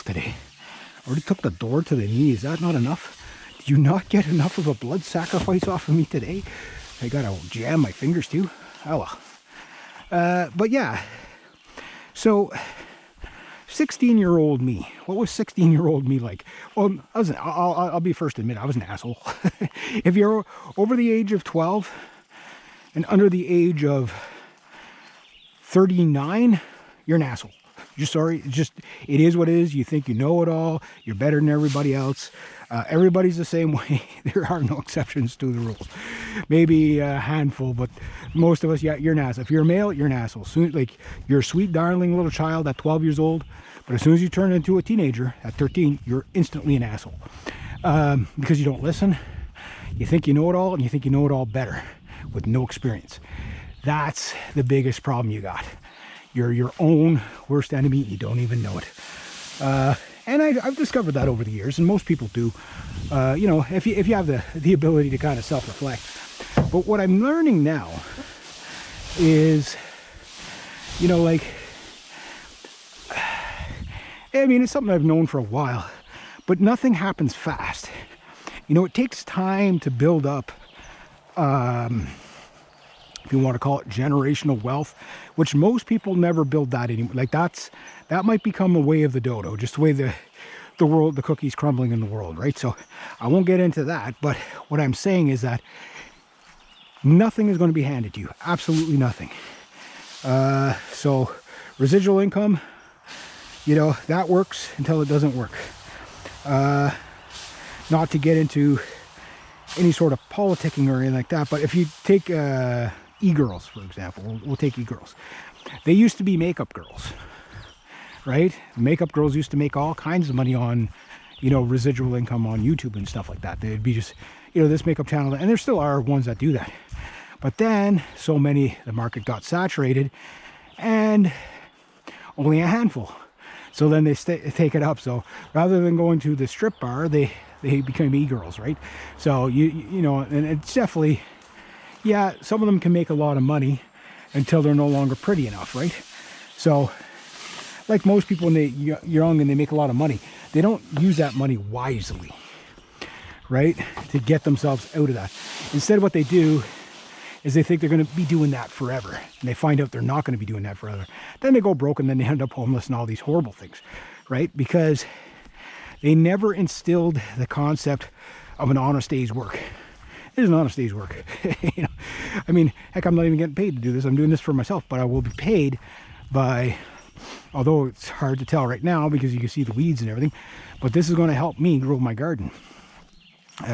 today. Already took the door to the knee. Is that not enough? Did you not get enough of a blood sacrifice off of me today? I gotta jam my fingers too. Oh well. But yeah. So 16-year-old me. What was 16-year-old me like? Well, I'll be first to admit I was an asshole. If you're over the age of 12 and under the age of 39, you're an asshole. Just sorry. It is what it is. You think you know it all. You're better than everybody else. Everybody's the same way. There are no exceptions to the rules. Maybe a handful, but most of us, yeah, you're an asshole. If you're a male, you're an asshole. Soon, like, you're a sweet, darling little child at 12 years old, but as soon as you turn into a teenager at 13, you're instantly an asshole. Because you don't listen, you think you know it all, and you think you know it all better with no experience. That's the biggest problem you got. You're your own worst enemy, and you don't even know it. And I've discovered that over the years, and most people do. You know, if you have the ability to kind of self-reflect. But what I'm learning now is, you know, like, I mean, it's something I've known for a while, but nothing happens fast. You know, it takes time to build up, if you want to call it generational wealth, which most people never build that anymore. Like, that might become a way of the dodo, just the way the cookie's crumbling in the world, right? So I won't get into that, but what I'm saying is that nothing is going to be handed to you. Absolutely nothing. So residual income, you know, that works until it doesn't work. Not to get into any sort of politicking or anything like that, but if you take e-girls, for example, we'll take e-girls. They used to be makeup girls, right? Makeup girls used to make all kinds of money on, you know, residual income on YouTube and stuff like that. They'd be just, you know, this makeup channel, and there still are ones that do that. But then so many, the market got saturated, and only a handful. So then they take it up. So rather than going to the strip bar, they became e-girls, right? So you know, and it's definitely, yeah, some of them can make a lot of money until they're no longer pretty enough, right? So like most people, when they're young and they make a lot of money, they don't use that money wisely, right? To get themselves out of that. Instead, what they do is they think they're going to be doing that forever, and they find out they're not going to be doing that forever. Then they go broke, and then they end up homeless and all these horrible things, right? Because they never instilled the concept of an honest day's work. It is an honest day's work. You know, I mean, heck, I'm not even getting paid to do this. I'm doing this for myself, but I will be paid by, although it's hard to tell right now because you can see the weeds and everything, but this is going to help me grow my garden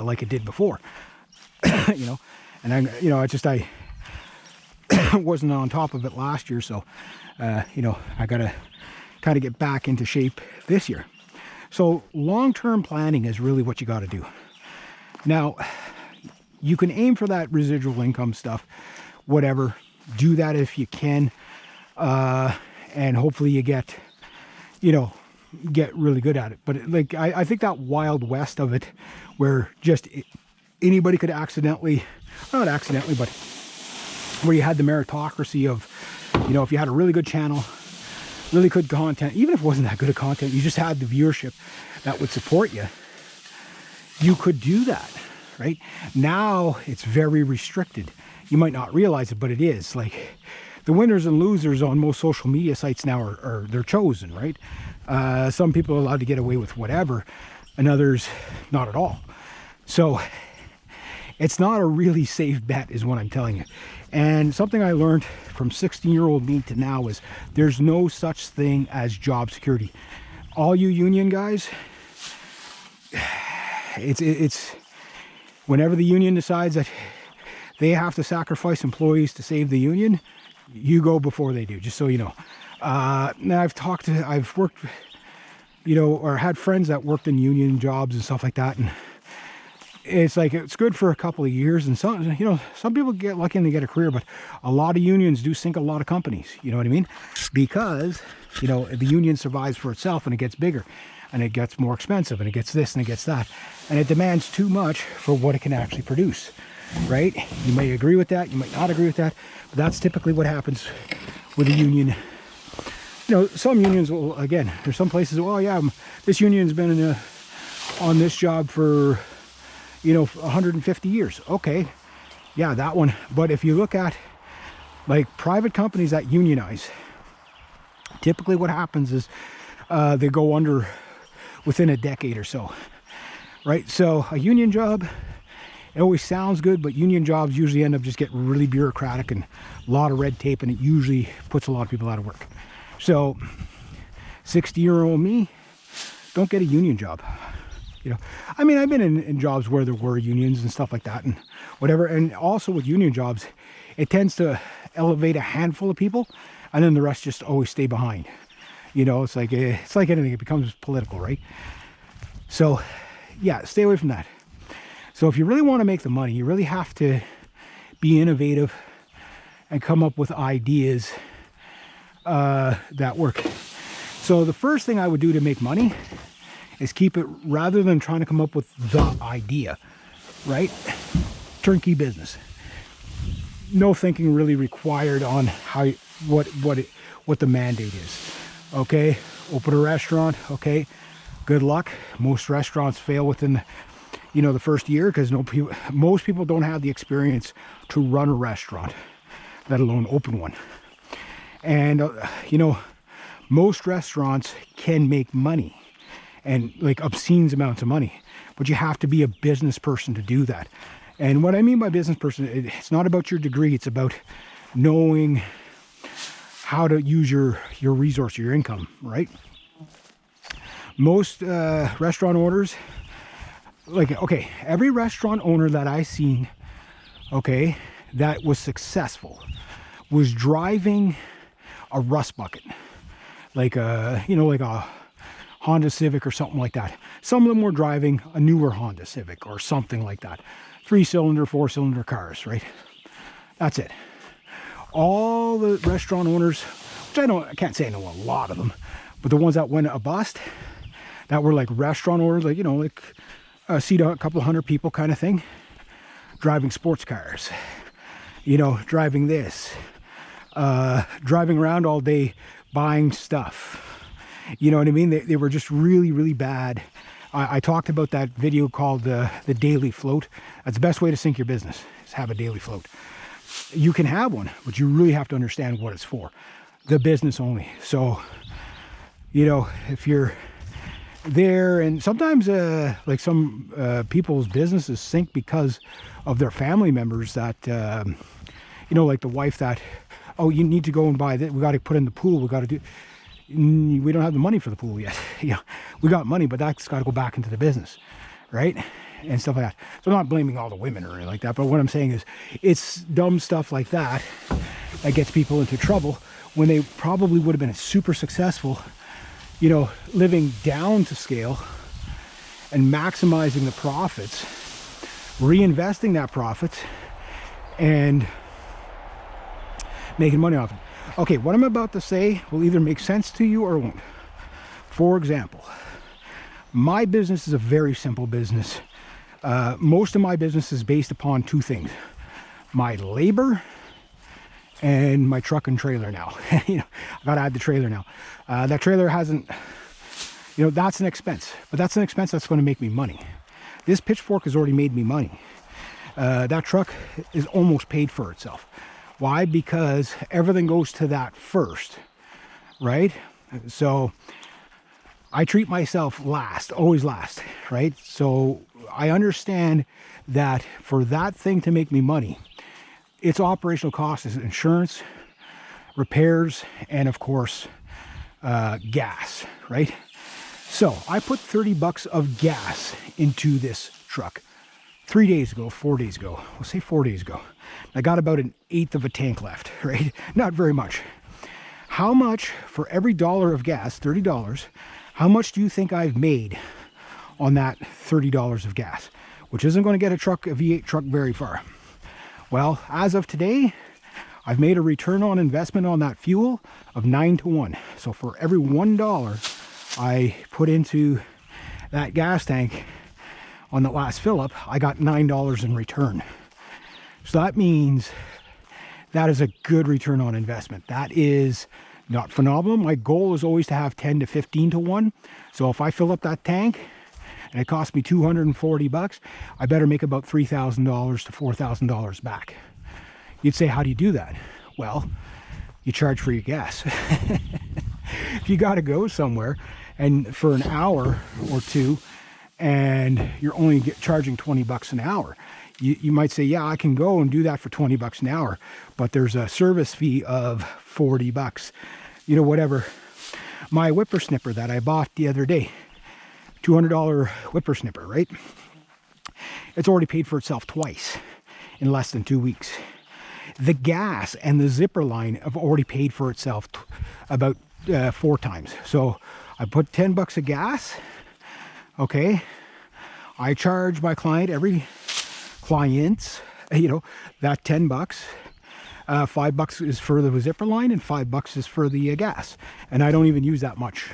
like it did before. You know, and I wasn't on top of it last year, so you know, I gotta kind of get back into shape this year. So long-term planning is really what you got to do. Now, you can aim for that residual income stuff, whatever. Do that if you can, and hopefully you get really good at it. But like, I think that Wild West of it, where just anybody could accidentally, not accidentally, but where you had the meritocracy of, you know, if you had a really good channel, really good content, even if it wasn't that good of content, you just had the viewership that would support you, you could do that, right? Now it's very restricted. You might not realize it, but it is. Like, the winners and losers on most social media sites now are they're chosen, right? Some people are allowed to get away with whatever, and others not at all. So it's not a really safe bet, is what I'm telling you. And something I learned from 16-year-old me to now is there's no such thing as job security. All you union guys, it's whenever the union decides that they have to sacrifice employees to save the union, you go before they do, just so you know. Now I've worked, you know, or had friends that worked in union jobs and stuff like that, and it's like, it's good for a couple of years, and some, you know, some people get lucky and they get a career, but a lot of unions do sink a lot of companies, you know what I mean? Because, you know, the union survives for itself, and it gets bigger, and it gets more expensive, and it gets this and it gets that, and it demands too much for what it can actually produce, right? You may agree with that, you might not agree with that, but that's typically what happens with a union you know, some unions will, again, there's some places, oh yeah, this union's been on this job for, you know, 150 years. Okay, yeah, that one. But if you look at like private companies that unionize, typically what happens is they go under within a decade or so, right? So a union job, it always sounds good, but union jobs usually end up just getting really bureaucratic and a lot of red tape, and it usually puts a lot of people out of work. So 60-year-old me, don't get a union job. You know, I mean, I've been in jobs where there were unions and stuff like that and whatever. And also with union jobs, it tends to elevate a handful of people, and then the rest just always stay behind. You know, it's like anything, it becomes political, right? So yeah, stay away from that. So if you really want to make the money, you really have to be innovative and come up with ideas that work. So the first thing I would do to make money is keep it, rather than trying to come up with the idea, right? Turnkey business. No thinking really required on how what the mandate is. Okay, open a restaurant. Okay, good luck. Most restaurants fail within, you know, the first year, because most people don't have the experience to run a restaurant, let alone open one. And you know, most restaurants can make money, and like obscene amounts of money, but you have to be a business person to do that. And what I mean by business person, it's not about your degree, it's about knowing how to use your resource, your income, right? Most restaurant owners, like, okay, every restaurant owner that I seen, okay, that was successful was driving a rust bucket, like a, you know, like a Honda Civic or something like that. Some of them were driving a newer Honda Civic or something like that. 3-cylinder, 4-cylinder cars, right? That's it. All the restaurant owners, which I can't say I know a lot of them, but the ones that went a bust, that were like restaurant owners, like, you know, like seat a couple hundred people kind of thing, driving sports cars, you know, driving this, driving around all day buying stuff. You know what I mean? They were just really, really bad. I talked about that video called the daily float. That's the best way to sink your business, is have a daily float. You can have one, but you really have to understand what it's for. The business only. So, you know, if you're there, and sometimes like some people's businesses sink because of their family members that, you know, like the wife that, oh, you need to go and buy this. We got to put in the pool. We got to do. We don't have the money for the pool yet. You know, we got money, but that's got to go back into the business, right? And stuff like that. So I'm not blaming all the women or anything like that, but what I'm saying is it's dumb stuff like that that gets people into trouble when they probably would have been super successful, you know, living down to scale and maximizing the profits, reinvesting that profits, and making money off it. Okay, what I'm about to say will either make sense to you or won't. For example, my business is a very simple business. Most of my business is based upon two things: my labor and my truck and trailer now. You know, I gotta add the trailer now. That trailer hasn't, you know, that's an expense, but that's an expense that's going to make me money. This pitchfork has already made me money. That truck is almost paid for itself. Why? Because everything goes to that first, right? So I treat myself last, always last, right? So I understand that for that thing to make me money, its operational cost is insurance, repairs, and of course, gas, right? So I put 30 bucks of gas into this truck 3 days ago, 4 days ago. We'll say 4 days ago. I got about 1/8 of a tank left, right? Not very much. How much for every dollar of gas, $30, how much do you think I've made on that $30 of gas? Which isn't going to get a V8 truck very far. Well, as of today, I've made a return on investment on that fuel of 9-to-1. So for every $1 I put into that gas tank on the last fill up, I got $9 in return. So that means that is a good return on investment. That is Not phenomenal. My goal is always to have 10 to 15 to 1. So if I fill up that tank and it costs me $240, I better make about $3,000 to $4,000 back. You'd say, how do you do that? Well, you charge for your gas. If you got to go somewhere and for an hour or two and you're only charging $20 an hour, you might say, yeah, I can go and do that for $20 an hour, but there's a service fee of $40. You know, whatever. My whippersnipper that I bought the other day, $200 whippersnipper, right? It's already paid for itself twice in less than 2 weeks. The gas and the zipper line have already paid for itself about 4 times. So I put $10 of gas. Okay. I charge my client you know, that $10. $5 is for the zipper line and $5 is for the gas. And I don't even use that much.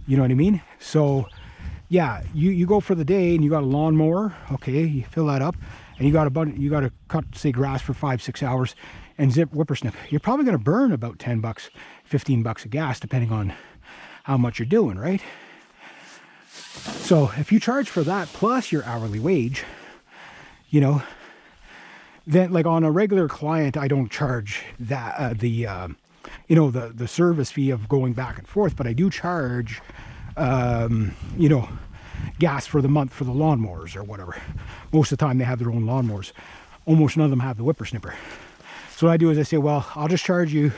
You know what I mean? So yeah, you go for the day and you got a lawnmower. Okay, you fill that up and you got to cut, say, grass for 5-6 hours and zip whippersnip. You're probably going to burn about $10, $15 of gas, depending on how much you're doing, right? So if you charge for that plus your hourly wage, you know, then like on a regular client, I don't charge that you know, the service fee of going back and forth, but I do charge you know, gas for the month for the lawnmowers or whatever. Most of the time they have their own lawnmowers. Almost none of them have the whippersnipper. So what I do is I say, well, I'll just charge you,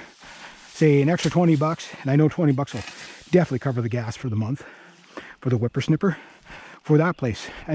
say, an extra $20, and I know $20 will definitely cover the gas for the month for the whippersnipper for that place. And